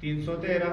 313,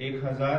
1000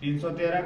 313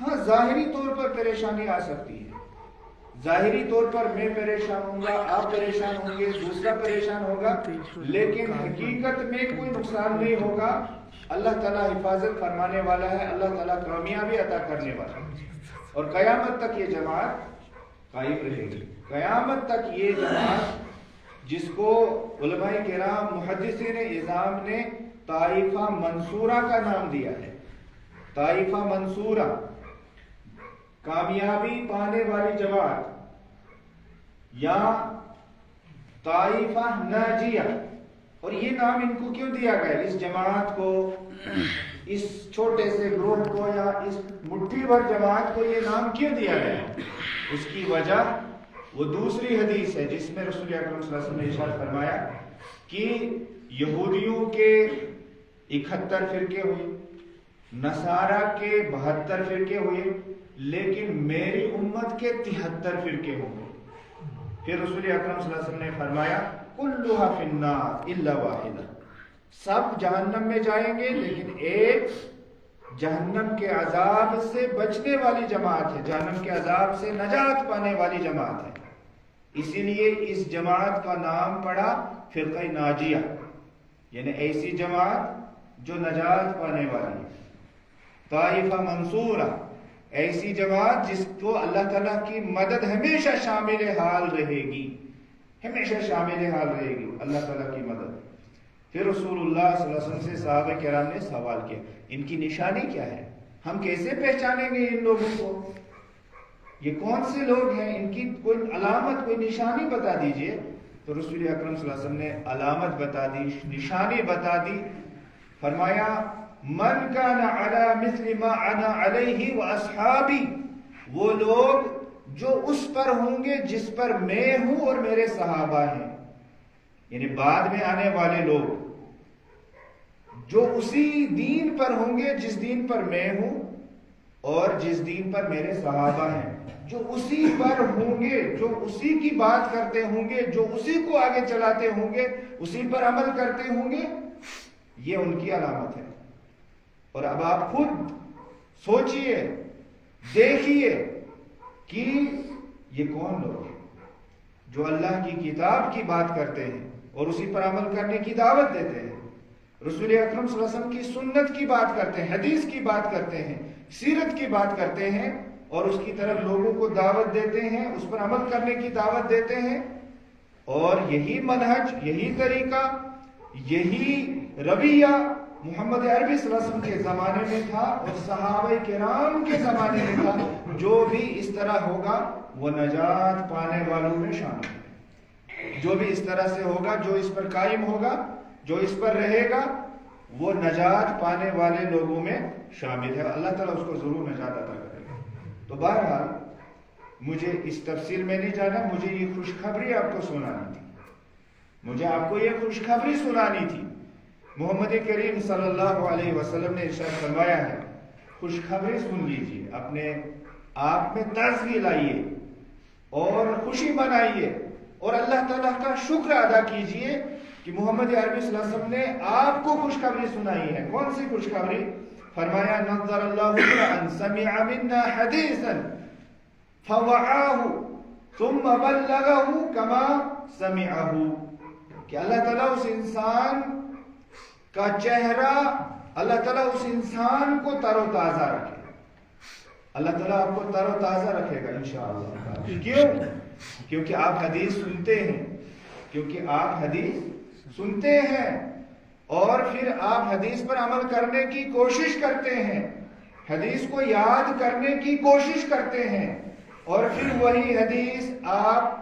ہاں ظاہری طور پر پریشانی آ سکتی ہے، ظاہری طور پر میں پریشان ہوں گا، آپ پریشان ہوں گے، دوسرا پریشان ہوگا، لیکن حقیقت میں کوئی نقصان نہیں ہوگا۔ اللہ تعالیٰ حفاظت فرمانے والا ہے، اللہ تعالیٰ کامیابی عطا کرنے والا ہے، اور قیامت تک یہ جماعت قائم رہے گی۔ قیامت تک یہ جماعت، جس کو علماء کرام محدثین اعظام نے طائفہ منصورہ کا نام دیا ہے، طائفہ منصورہ، کامیابی پانے والی جماعت، یا طائفہ ناجیہ۔ اور یہ نام ان کو کیوں دیا گیا؟ اس جماعت کو، اس چھوٹے سے گروہ کو، یا اس مٹھی بھر جماعت کو یہ نام کیوں دیا گیا؟ اس کی وجہ وہ دوسری حدیث ہے جس میں رسول اکرم صلی اللہ علیہ وسلم نے ارشاد فرمایا کہ یہودیوں کے 71 فرقے ہوئے، نصارہ کے 72 فرقے ہوئے، لیکن میری امت کے 73 فرقے ہوں گے۔ پھر رسول اکرم صلی اللہ علیہ وسلم نے فرمایا کلھا فی النار الا واحدہ، سب جہنم میں جائیں گے لیکن ایک جہنم کے عذاب سے بچنے والی جماعت ہے، جہنم کے عذاب سے نجات پانے والی جماعت ہے۔ اسی لیے اس جماعت کا نام پڑا فرقہ ناجیہ، یعنی ایسی جماعت جو نجات پانے والی ہے۔ طائفہ منصورہ، ایسی جماعت جس کو اللہ تعالیٰ کی مدد ہمیشہ شامل حال رہے گی، ہمیشہ شامل حال رہے گی اللہ تعالیٰ کی مدد۔ پھر رسول اللہ صلی اللہ علیہ وسلم سے صحابہ کرام نے سوال کیا ان کی نشانی کیا ہے، ہم کیسے پہچانیں گے ان لوگوں کو، یہ کون سے لوگ ہیں، ان کی کوئی علامت، کوئی نشانی بتا دیجئے۔ تو رسول اکرم صلی اللہ علیہ وسلم نے علامت بتا دی، نشانی بتا دی، فرمایا من کان علی مثل ما انا علیہ واصحابی، وہ لوگ جو اس پر ہوں گے جس پر میں ہوں اور میرے صحابہ ہیں، یعنی بعد میں آنے والے لوگ جو اسی دین پر ہوں گے جس دین پر میں ہوں اور جس دین پر میرے صحابہ ہیں، جو اسی پر ہوں گے، جو اسی کی بات کرتے ہوں گے، جو اسی کو آگے چلاتے ہوں گے، اسی پر عمل کرتے ہوں گے، یہ ان کی علامت ہے۔ اور اب آپ خود سوچئے، دیکھیے کہ یہ کون لوگ ہیں جو اللہ کی کتاب کی بات کرتے ہیں اور اسی پر عمل کرنے کی دعوت دیتے ہیں، رسول اکرم صلی اللہ علیہ وسلم کی سنت کی بات کرتے ہیں، حدیث کی بات کرتے ہیں، سیرت کی بات کرتے ہیں، اور اس کی طرف لوگوں کو دعوت دیتے ہیں، اس پر عمل کرنے کی دعوت دیتے ہیں۔ اور یہی منہج، یہی طریقہ، یہی رویہ محمد عربی صلی اللہ علیہ وسلم کے زمانے میں تھا اور صحابہ کرام کے زمانے میں تھا۔ جو بھی اس طرح ہوگا وہ نجات پانے والوں میں شامل ہے، جو بھی اس طرح سے ہوگا، جو اس پر قائم ہوگا، جو اس پر رہے گا، وہ نجات پانے والے لوگوں میں شامل ہے، اللہ تعالیٰ اس کو ضرور نجات عطا کرے گا۔ تو بہرحال مجھے اس تفصیل میں نہیں جانا، مجھے یہ خوشخبری آپ کو سنانی تھی، مجھے آپ کو یہ خوشخبری سنانی تھی۔ محمد کریم صلی اللہ علیہ وسلم نے ارشاد فرمایا ہے، خوشخبری سن لیجیے، اپنے آپ میں تازگی لائیے اور خوشی منائیے اور اللہ تعالیٰ کا شکر ادا کیجیے کہ محمد عربی صلی اللہ علیہ وسلم نے آپ کو خوشخبری سنائی ہے۔ کون سی خوشخبری؟ فرمایا نظر اللہ امرأ سمع منا حدیثا فوعاہ ثم بلغہ کما سمعہ، کہ اللہ تعالیٰ اس انسان کا چہرہ، اللہ تعالیٰ اس انسان کو تر و تازہ رکھے، اللہ تعالیٰ آپ کو تر و تازہ رکھے گا انشاءاللہ۔ کیوں؟ کیونکہ آپ حدیث سنتے ہیں، کیونکہ آپ حدیث سنتے ہیں اور پھر آپ حدیث پر عمل کرنے کی کوشش کرتے ہیں، حدیث کو یاد کرنے کی کوشش کرتے ہیں، اور پھر وہی حدیث آپ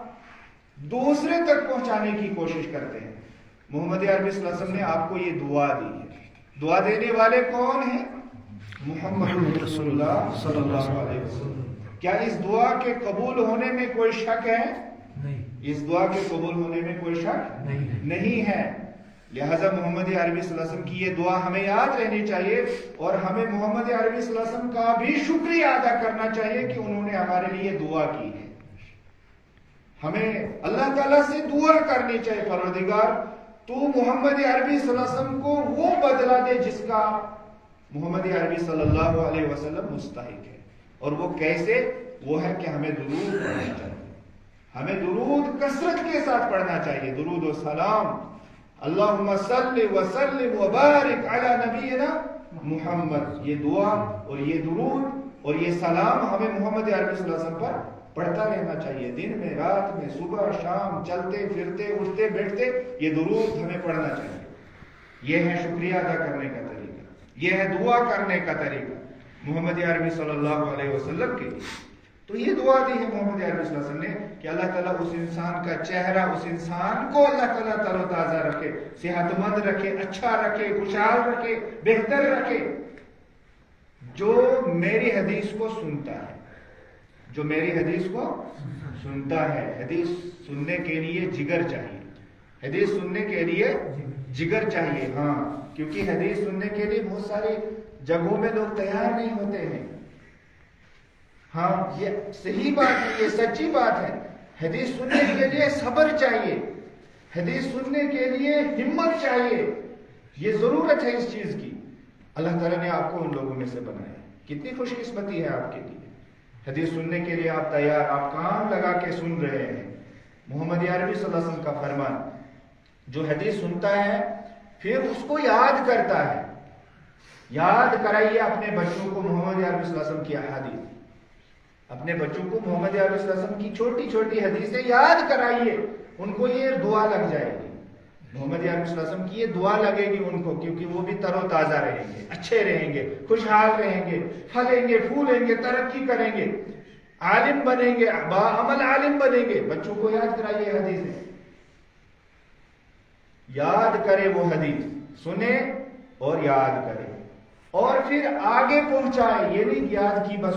دوسرے تک پہنچانے کی کوشش کرتے ہیں۔ محمد عربی صلی اللہ علیہ وسلم نے آپ کو یہ دعا دی ہے۔ دعا دینے والے کون ہیں؟ محمد رسول اللہ صلی اللہ علیہ وسلم۔ کیا اس دعا کے قبول ہونے میں کوئی شک ہے؟ نہیں، اس دعا کے قبول ہونے میں کوئی شک نہیں ہے۔ لہذا محمد عربی صلی اللہ علیہ وسلم کی یہ دعا ہمیں یاد رہنی چاہیے، اور ہمیں محمد عربی صلی اللہ علیہ وسلم کا بھی شکریہ ادا کرنا چاہیے کہ انہوں نے ہمارے لیے دعا کی ہے۔ ہمیں اللہ تعالیٰ سے دعا کرنی چاہیے، پروردگار تو محمد عربی صلی اللہ علیہ وسلم کو وہ بدلہ دے جس کا محمد عربی صلی اللہ علیہ وسلم مستحق ہے۔ اور وہ کیسے؟ وہ ہے کہ ہمیں درود پڑھنا چاہیے، ہمیں درود کثرت کے ساتھ پڑھنا چاہیے، درود و سلام، اللہم صلی وسلم وبارک علی نبینا محمد، یہ دعا اور یہ درود اور یہ سلام ہمیں محمد عربی صلی اللہ علیہ وسلم پر پڑھتا رہنا چاہیے، دن میں، رات میں، صبح شام، چلتے پھرتے اٹھتے بیٹھتے یہ درود ہمیں پڑھنا چاہیے۔ یہ ہے شکریہ ادا کرنے کا طریقہ، یہ ہے دعا کرنے کا طریقہ محمد عربی صلی اللہ علیہ وسلم کے لیے۔ تو یہ دعا دی ہے محمد عربی صلی اللہ علیہ وسلم نے کہ اللہ تعالیٰ اس انسان کا چہرہ، اس انسان کو اللہ تعالیٰ تر و تازہ رکھے، صحت مند رکھے، اچھا رکھے، خوشحال رکھے، بہتر رکھے، جو میری حدیث کو سنتا ہے، جو میری حدیث کو سنتا ہے۔ حدیث سننے کے لیے جگر چاہیے، حدیث سننے کے لیے جگر چاہیے، ہاں، کیونکہ حدیث سننے کے لیے بہت ساری جگہوں میں لوگ تیار نہیں ہوتے ہیں۔ ہاں، یہ صحیح بات ہے، یہ سچی بات ہے۔ حدیث سننے کے لیے صبر چاہیے، حدیث سننے کے لیے ہمت چاہیے، یہ ضرورت ہے اس چیز کی۔ اللہ تعالیٰ نے آپ کو ان لوگوں میں سے بنایا، کتنی خوش قسمتی ہے آپ کے لیے۔ حدیث سننے کے لیے آپ تیار، آپ کان لگا کے سن رہے ہیں۔ محمد عربی صلی اللہ علیہ وسلم کا فرمان، جو حدیث سنتا ہے پھر اس کو یاد کرتا ہے، یاد کرائیے اپنے بچوں کو محمد عربی صلی اللہ علیہ وسلم کی احادیث، اپنے بچوں کو محمد عربی صلی اللہ علیہ وسلم کی چھوٹی چھوٹی حدیثیں یاد کرائیے، ان کو یہ دعا لگ جائے گی، محمد عربی صلی اللہ علیہ وسلم کی یہ دعا لگے گی ان کو، کیونکہ وہ بھی تر و تازہ رہیں گے، اچھے رہیں گے، خوشحال رہیں گے، پھلیں گے، پھولیں گے، ترقی کریں گے، عالم بنیں گے، باعمل عالم بنیں گے۔ بچوں کو یاد کرائیے حدیثیں، یاد کرے، وہ حدیث سنے اور یاد کرے، اور پھر آگے پہنچائے۔ یہ نہیں یاد کی بس